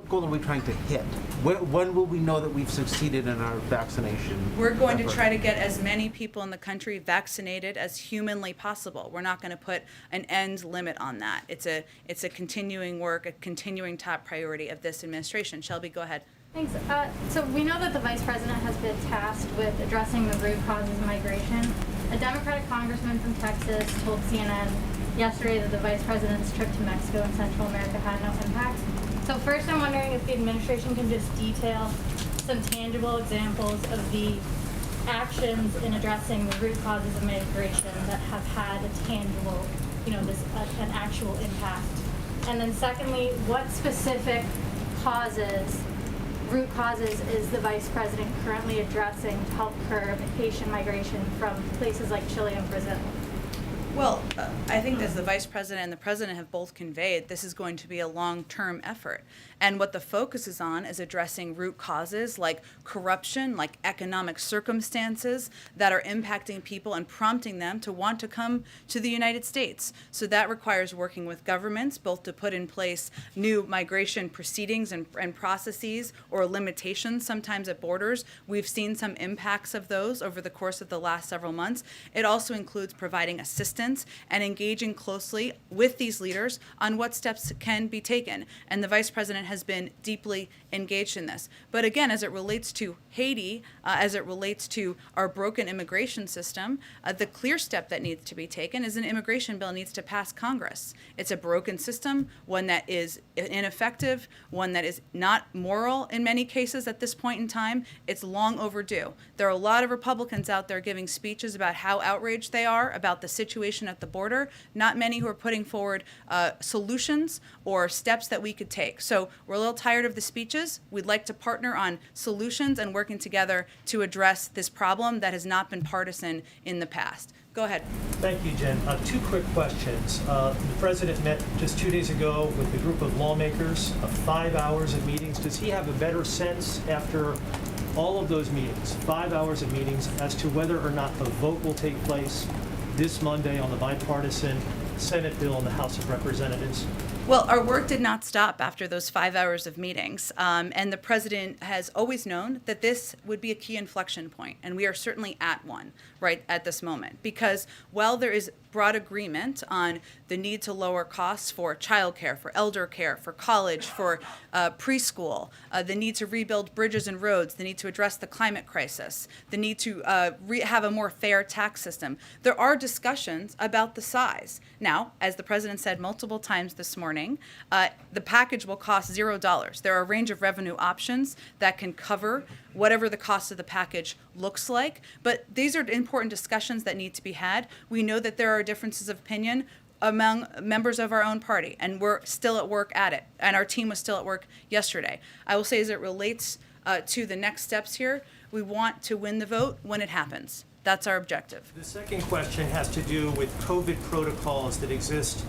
goal are we trying to hit? When will we know that we've succeeded in our vaccination? We're going to effort? try to get as many people in the country vaccinated as humanly possible. We're not going to put an end limit on that. It's a continuing work, a continuing top priority of this administration. Shelby, go ahead. Thanks. So we know that the Vice President has been tasked with addressing the root causes of migration. A Democratic congressman from Texas told CNN yesterday that the Vice President's trip to Mexico and Central America had no impact. So first, I'm wondering if the administration can just detail some tangible examples of the actions in addressing the root causes of migration that have had a tangible, an actual impact. And then secondly, what specific root causes is the Vice President currently addressing to help curb Haitian migration from places like Chile and Brazil? Well, I think as the Vice President and the President have both conveyed, this is going to be a long-term effort. And what the focus is on is addressing root causes like corruption, like economic circumstances that are impacting people and prompting them to want to come to the United States. So that requires working with governments, both to put in place new migration proceedings and processes or limitations sometimes at borders. We've seen some impacts of those over the course of the last several months. It also includes providing assistance and engaging closely with these leaders on what steps can be taken. And the Vice President has been deeply engaged in this. But again, as it relates to Haiti, as it relates to our broken immigration system, the clear step that needs to be taken is an immigration bill needs to pass Congress. It's a broken system, one that is ineffective, one that is not moral in many cases at this point in time. It's long overdue. There are a lot of Republicans out there giving speeches about how outraged they are about the situation at the border, not many who are putting forward solutions or steps that we could take. So we're a little tired of the speeches. We'd like to partner on solutions and working together to address this problem that has not been partisan in the past. Go ahead. Thank you, Jen. Two quick questions. The President met just 2 days ago with a group of lawmakers, 5 hours of meetings. Does he have a better sense after all of those meetings, 5 hours of meetings, as to whether or not a vote will take place this Monday on the bipartisan Senate bill in the House of Representatives? Well, our work did not stop after those 5 hours of meetings, and the President has always known that this would be a key inflection point, and we are certainly at one right at this moment. Because while there is broad agreement on the need to lower costs for childcare, for elder care, for college, for preschool, the need to rebuild bridges and roads, the need to address the climate crisis, the need to have a more fair tax system, there are discussions about the size. Now, as the President said multiple times this morning, the package will cost $0. There are a range of revenue options that can cover whatever the cost of the package looks like. But these are important discussions that need to be had. We know that there are differences of opinion among members of our own party, and we're still at work at it. And our team was still at work yesterday. I will say, as it relates to the next steps here, we want to win the vote when it happens. That's our objective. The second question has to do with COVID protocols that exist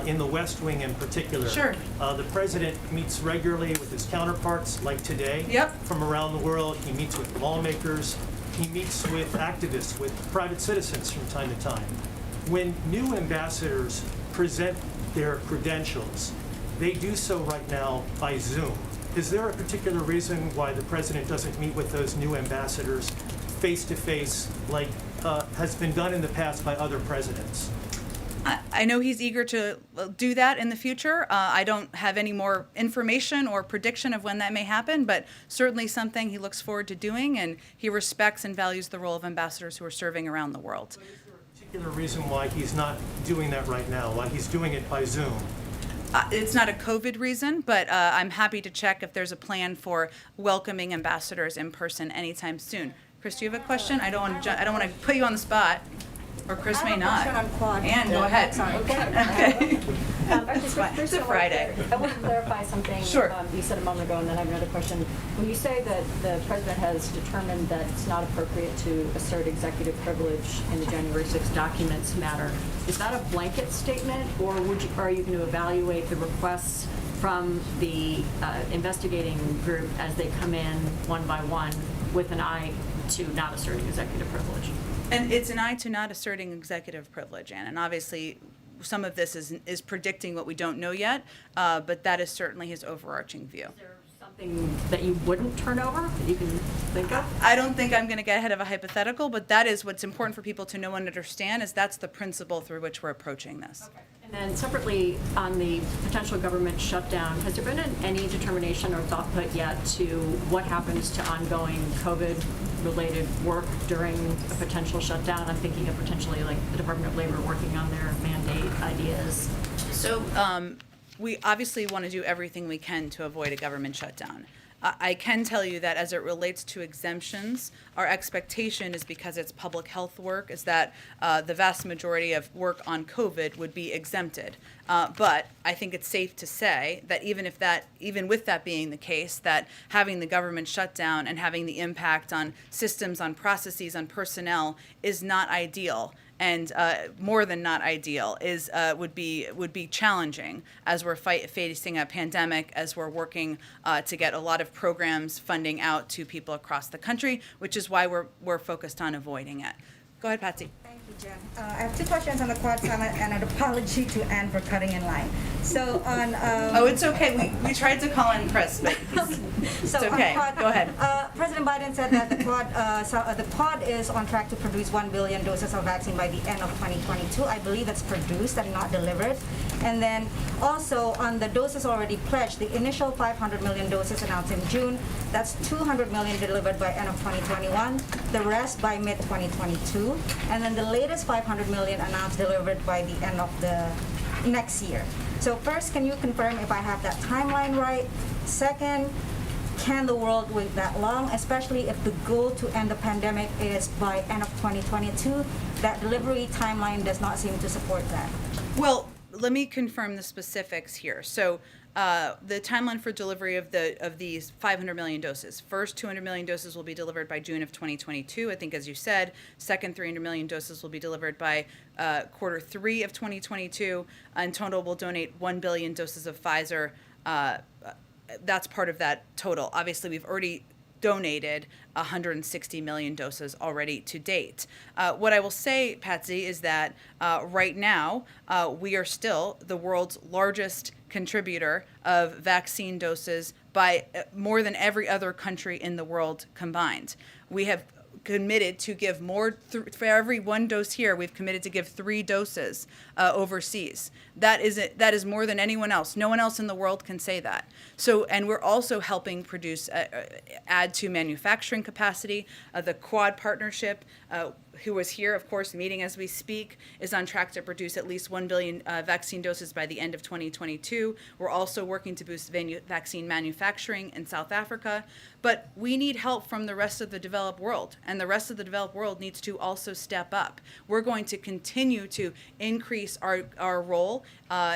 in the West Wing in particular. Sure. The President meets regularly with his counterparts, like today, from around the world. He meets with lawmakers. He meets with activists, with private citizens from time to time. When new ambassadors present their credentials, they do so right now by Zoom. Is there a particular reason why the President doesn't meet with those new ambassadors face-to-face like has been done in the past by other presidents? I know he's eager to do that in the future. I don't have any more information or prediction of when that may happen, but certainly something he looks forward to doing, and he respects and values the role of ambassadors who are serving around the world. Is there a particular reason why he's not doing that right now, why he's doing it by Zoom? It's not a COVID reason, but I'm happy to check if there's a plan for welcoming ambassadors in person anytime soon. Chris, do you have a question? I don't want to put you on the spot. Or Chris may not. Ann, go ahead. Sorry. Okay. It's a Friday. I want to clarify something Sure. You said a moment ago, and then I have another question. When you say that the President has determined that it's not appropriate to assert executive privilege in the January 6 documents matter, is that a blanket statement, or are you going to evaluate the requests from the investigating group as they come in one by one with an eye to not asserting executive privilege? And it's an eye to not asserting executive privilege, Ann. And obviously, some of this is predicting what we don't know yet, but that is certainly his overarching view. Something that you wouldn't turn over that you can think of? I don't think I'm going to get ahead of a hypothetical, but that is what's important for people to know and understand, is that's the principle through which we're approaching this. Okay. And then separately, on the potential government shutdown, has there been any determination or thought put yet to what happens to ongoing COVID-related work during a potential shutdown? I'm thinking of potentially like the Department of Labor working on their mandate ideas. So we obviously want to do everything we can to avoid a government shutdown. I can tell you that as it relates to exemptions, our expectation is, because it's public health work, is that the vast majority of work on COVID would be exempted. But I think it's safe to say that even with that being the case, that having the government shut down and having the impact on systems, on processes, on personnel is not ideal. And more than not ideal would be challenging as we're facing a pandemic, as we're working to get a lot of programs funding out to people across the country, which is why we're focused on avoiding it. Go ahead, Patsy. Thank you, Jen. I have two questions on the Quad Summit and an apology to Anne for cutting in line. So on it's okay. We tried to call in Chris, but it's okay. Quad, go ahead. President Biden said that the Quad is on track to produce 1 billion doses of vaccine by the end of 2022. I believe it's produced and not delivered. And then also on the doses already pledged, the initial 500 million doses announced in June, that's 200 million delivered by end of 2021, the rest by mid-2022, and then the latest 500 million announced delivered by the end of the next year. So first, can you confirm if I have that timeline right? Second, can the world wait that long, especially if the goal to end the pandemic is by end of 2022? That delivery timeline does not seem to support that. Well, let me confirm the specifics here. So the timeline for delivery of these 500 million doses. First 200 million doses will be delivered by June of 2022. I think, as you said, second 300 million doses will be delivered by quarter 3 of 2022. In total, we'll donate 1 billion doses of Pfizer. That's part of that total. Obviously, we've already donated 160 million doses already to date. What I will say, Patsy, is that right now we are still the world's largest contributor of vaccine doses by more than every other country in the world combined. We have committed to give more, for every 1 dose here, we've committed to give 3 doses overseas. That is more than anyone else. No one else in the world can say that. So, and we're also helping produce, add to manufacturing capacity. The Quad partnership, who was here, of course, meeting as we speak, is on track to produce at least 1 billion vaccine doses by the end of 2022. We're also working to boost vaccine manufacturing in South Africa. But we need help from the rest of the developed world, and the rest of the developed world needs to also step up. We're going to continue to increase our role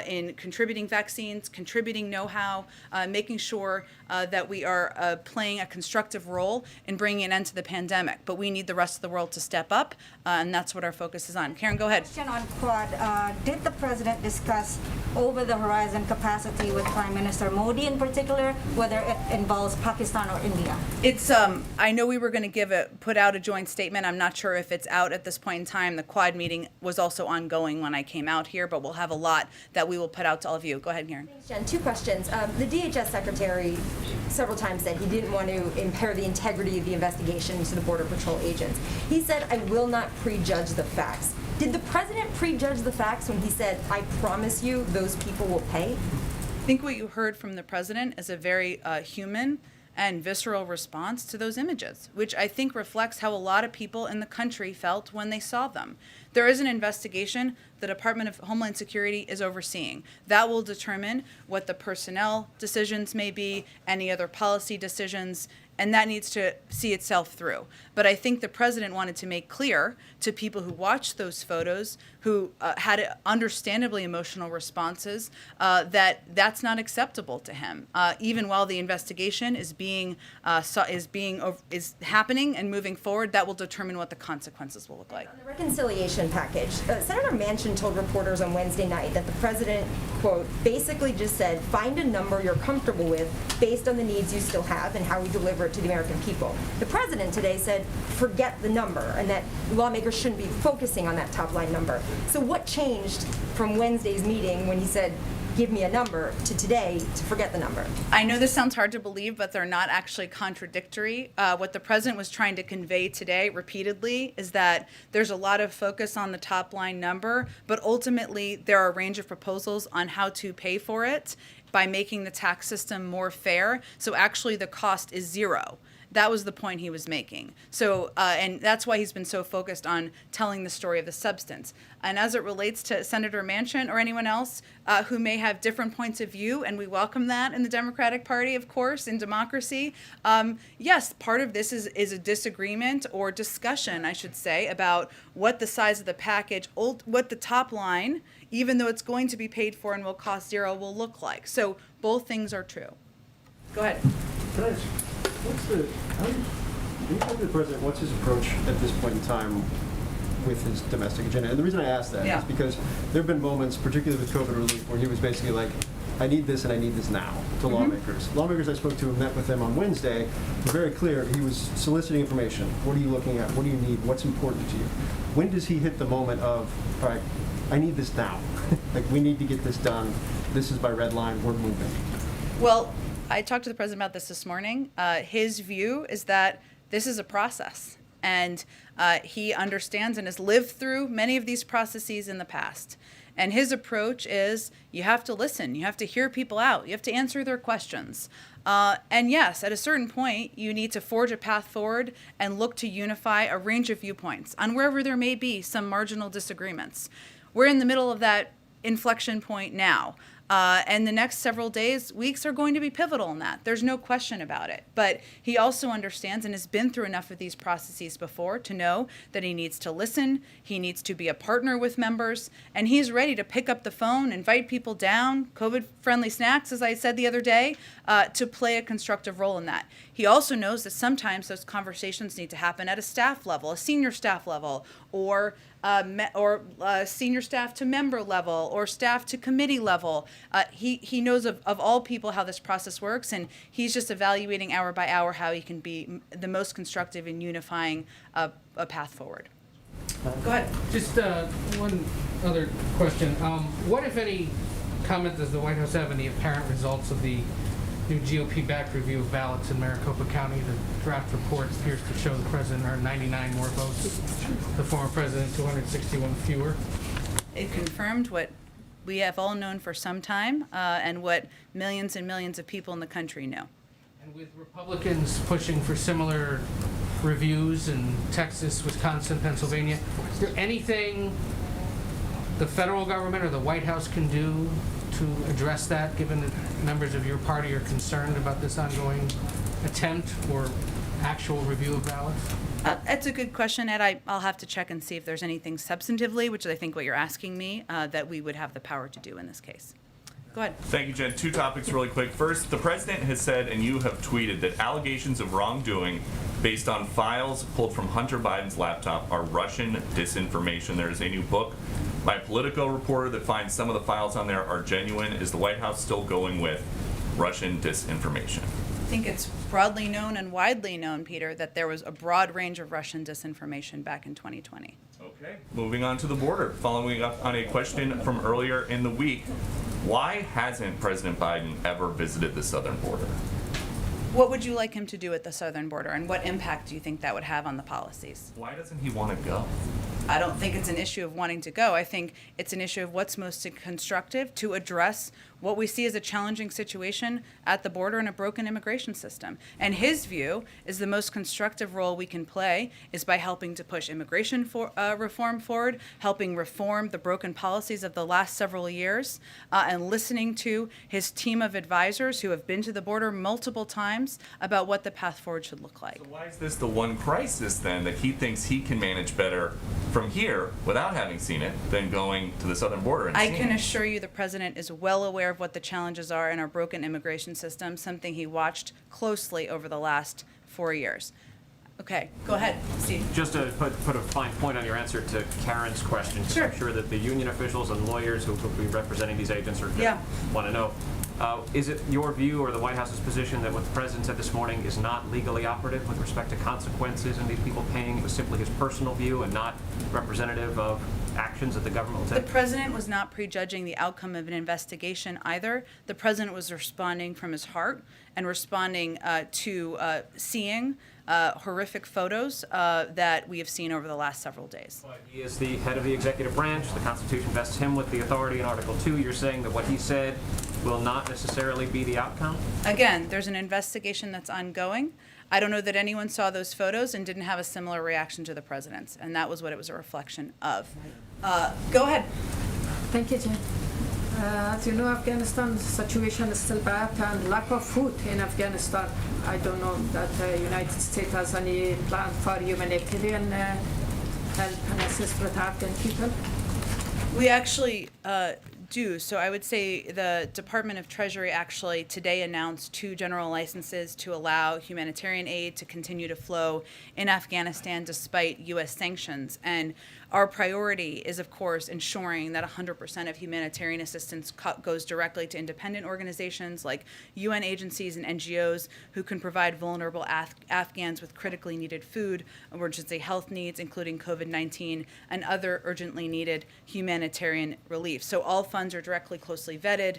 in contributing vaccines, contributing know-how, making sure that we are playing a constructive role in bringing an end to the pandemic. But we need the rest of the world to step up, and that's what our focus is on. Karen, go ahead. Question on Quad. Did the president discuss over-the-horizon capacity with Prime Minister Modi in particular, whether it involves Pakistan or India? It's I know we were going to put out a joint statement. I'm not sure if it's out at this point in time. The Quad meeting was also ongoing when I came out here, but we'll have a lot that we will put out to all of you. Go ahead, Karen. Thanks, Jen. 2 questions. The DHS secretary several times said he didn't want to impair the integrity of the investigation into the Border Patrol agents. He said, "I will not prejudge the facts." Did the president prejudge the facts when he said, "I promise you those people will pay"? I think what you heard from the president is a very human and visceral response to those images, which I think reflects how a lot of people in the country felt when they saw them. There is an investigation the Department of Homeland Security is overseeing. That will determine what the personnel decisions may be, any other policy decisions, and that needs to see itself through. But I think the president wanted to make clear to people who watched those photos, who had understandably emotional responses, that that's not acceptable to him. Even while the investigation is happening and moving forward, that will determine what the consequences will look like. On the reconciliation package, Senator Manchin administration told reporters on Wednesday night that the president, quote, basically just said, find a number you're comfortable with based on the needs you still have and how we deliver it to the American people. The president today said, forget the number, and that lawmakers shouldn't be focusing on that top line number. So what changed from Wednesday's meeting when he said, give me a number, to today to forget the number? I know this sounds hard to believe, but they're not actually contradictory. What the president was trying to convey today repeatedly is that there's a lot of focus on the top line number, but ultimately there are a range of proposals on how to pay for it by making the tax system more fair. So actually the cost is zero. That was the point he was making. So, and that's why he's been so focused on telling the story of the substance. And as it relates to Senator Manchin or anyone else who may have different points of view, and we welcome that in the Democratic Party, of course, in democracy, yes, part of this is a disagreement or discussion, I should say, about what the size of the package, what the top line, even though it's going to be paid for and will cost zero, will look like. So both things are true. Go ahead. Can I ask, when you talk to the president, what's his approach at this point in time with his domestic agenda? And the reason I ask that is because there have been moments, particularly with COVID relief, where he was basically like, I need this and I need this now to lawmakers. Lawmakers I spoke to and met with them on Wednesday were very clear. He was soliciting information. What are you looking at? What do you need? What's important to you? When does he hit the moment of, all right, I need this now. Like, we need to get this done. This is my red line. We're moving. Well, I talked to the president about this morning. His view is that this is a process, and he understands and has lived through many of these processes in the past. And his approach is you have to listen, you have to hear people out, you have to answer their questions. And yes, at a certain point, you need to forge a path forward and look to unify a range of viewpoints on wherever there may be some marginal disagreements. We're in the middle of that inflection point now. And the next several days, weeks are going to be pivotal in that. There's no question about it. But he also understands and has been through enough of these processes before to know that he needs to listen, he needs to be a partner with members, and he's ready to pick up the phone, invite people down, COVID-friendly snacks, as I said the other day, to play a constructive role in that. He also knows that sometimes those conversations need to happen at a staff level, a senior staff level, or senior staff to member level, or staff to committee level. He knows of all people how this process works, and he's just evaluating hour by hour how he can be the most constructive in unifying a path forward. Go ahead. Just one other question. What, if any, comment does the White House have on the apparent results of the new GOP-backed review of ballots in Maricopa County? The draft report appears to show the president earned 99 more votes, the former president 261 fewer. It confirmed what we have all known for some time, and what millions and millions of people in the country know. And with Republicans pushing for similar reviews in Texas, Wisconsin, Pennsylvania, is there anything the federal government or the White House can do to address that, given that members of your party are concerned about this ongoing attempt or actual review of ballots? That's a good question, Ed. I'll have to check and see if there's anything substantively, which is I think what you're asking me, that we would have the power to do in this case. Go ahead. Thank you, Jen. Two topics really quick. First, the president has said, and you have tweeted, that allegations of wrongdoing based on files pulled from Hunter Biden's laptop are Russian disinformation. There is a new book by a Politico reporter that finds some of the files on there are genuine. Is the White House still going with Russian disinformation? I think it's broadly known and widely known, Peter, that there was a broad range of Russian disinformation back in 2020. Okay. Moving on to the border. Following up on a question from earlier in the week, why hasn't President Biden ever visited the southern border? What would you like him to do at the southern border, and what impact do you think that would have on the policies? Why doesn't he want to go? I don't think it's an issue of wanting to go. I think it's an issue of what's most constructive to address what we see as a challenging situation at the border and a broken immigration system. And his view is the most constructive role we can play is by helping to push immigration reform forward, helping reform the broken policies of the last several years, and listening to his team of advisors who have been to the border multiple times about what the path forward should look like. So why is this the one crisis then that he thinks he can manage better from here without having seen it than going to the southern border and I seeing can it? assure you the president is well aware of what the challenges are in our broken immigration system, something he watched closely over the last 4 years. Okay, go ahead, Steve. Just to put a fine point on your answer to Karen's question, because I'm sure that the union officials and lawyers who will be representing these agents want to know. Is it your view or the White House's position that what the president said this morning is not legally operative with respect to consequences and these people paying? It was simply his personal view and not representative of actions that the government will The take? president was not prejudging the outcome of an investigation either. The president was responding from his heart and responding to seeing horrific photos that we have seen over the last several days. He is the head of the executive branch. The Constitution vests him with the authority in Article 2. You're saying that what he said will not necessarily be the outcome? Again, there's an investigation that's ongoing. I don't know that anyone saw those photos and didn't have a similar reaction to the president's, and that was what it was a reflection of. Go ahead. Thank you, Jen. As you know, Afghanistan situation is still bad and lack of food in Afghanistan. I don't know that the United States has any plan for humanitarian help and assist with Afghan people. We actually do. So I would say the Department of Treasury actually today announced 2 general licenses to allow humanitarian aid to continue to flow in Afghanistan despite U.S. sanctions. And our priority is, of course, ensuring that 100% of humanitarian assistance goes directly to independent organizations like UN agencies and NGOs who can provide vulnerable Afghans with critically needed food, emergency health needs, including COVID-19, and other urgently needed humanitarian relief. So all funds are directly closely vetted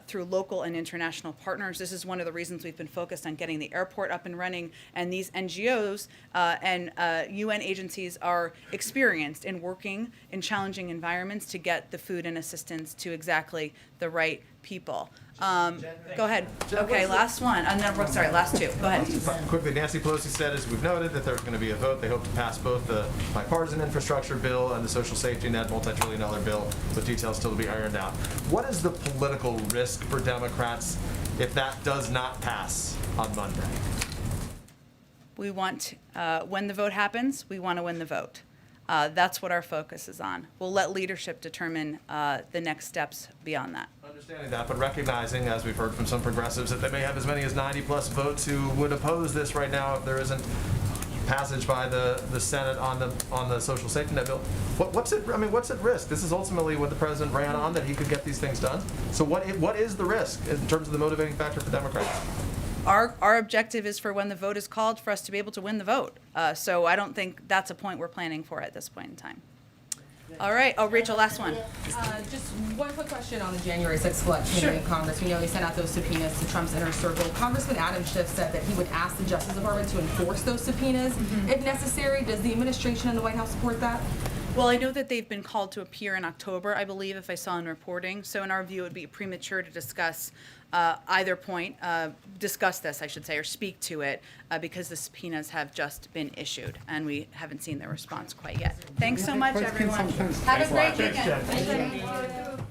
through local and international partners. This is one of the reasons we've been focused on getting the airport up and running, and these NGOs and UN agencies are experienced in working in challenging environments to get the food and assistance to exactly the right people. Go ahead. Okay, last one. Sorry, last 2. Go ahead. Quickly, Nancy Pelosi said, as we've noted, that there's going to be a vote. They hope to pass both the bipartisan infrastructure bill and the social safety net multi-trillion-dollar bill, with details still to be ironed out. What is the political risk for Democrats if that does not pass on Monday? We want, when the vote happens, we want to win the vote. That's what our focus is on. We'll let leadership determine the next steps beyond that. Understanding that, but recognizing, as we've heard from some progressives, that they may have as many as 90+ votes who would oppose this right now if there isn't passage by the Senate on the social safety net bill. What's at risk? This is ultimately what the president ran on, that he could get these things done. So what is the risk in terms of the motivating factor for Democrats? Our objective is for when the vote is called for us to be able to win the vote. So I don't think that's a point we're planning for at this point in time. All right. Oh, Rachel, last one. Just one quick question on the January 6th election in Congress. We know he sent out those subpoenas to Trump's inner circle. Congressman Adam Schiff said that he would ask the Justice Department to enforce those subpoenas if necessary. Does the administration and the White House support that? Well, I know that they've been called to appear in October, I believe, if I saw in reporting. So in our view, it would be premature to discuss either point, discuss this, I should say, or speak to it, because the subpoenas have just been issued, and we haven't seen their response quite yet. Thanks so much, everyone. Have a great weekend.